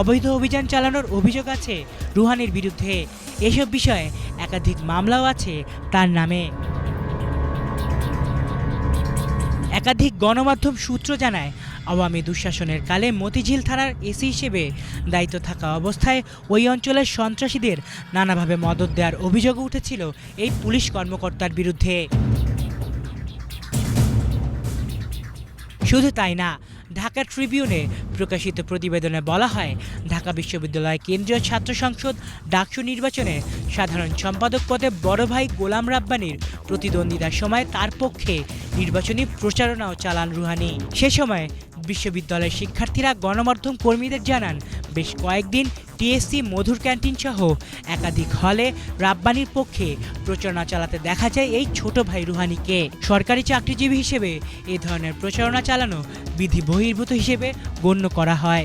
অবৈধ অভিযান চালানোর অভিযোগ আছে রুহানীর বিরুদ্ধে। এসব বিষয়ে একাধিক মামলাও আছে তার নামে। একাধিক গণমাধ্যম সূত্র জানায়, আওয়ামী দুঃশাসনের কালে মতিঝিল থানার এসি হিসেবে দায়িত্ব থাকা অবস্থায় ওই অঞ্চলের সন্ত্রাসীদের নানাভাবে মদদ দেওয়ার অভিযোগ উঠেছিল এই পুলিশ কর্মকর্তার বিরুদ্ধে। শুধু তাই না, ঢাকা ট্রিবিউনে প্রকাশিত প্রতিবেদনে বলা হয়, ঢাকা বিশ্ববিদ্যালয় কেন্দ্রীয় ছাত্র সংসদ ডাকসু নির্বাচনে সাধারণ সম্পাদক পদে বড় ভাই গোলাম রাব্বানীর প্রতিদ্বন্দ্বিতার সময় তার পক্ষে নির্বাচনী প্রচারণাও চালান রুহানী। সে সময় বিশ্ববিদ্যালয়ের শিক্ষার্থীরা গণমাধ্যম কর্মীদের জানান, বেশ কয়েকদিন টিএসসি, মধুর ক্যান্টিন সহ একাধিক হলে রাব্বানীর পক্ষে প্রচারণা চালাতে দেখা যায় এই ছোট ভাই রুহানীকে। সরকারি চাকরিজীবী হিসেবে এ ধরনের প্রচারণা চালানো বিধি বহির্ভূত হিসেবে গণ্য করা হয়।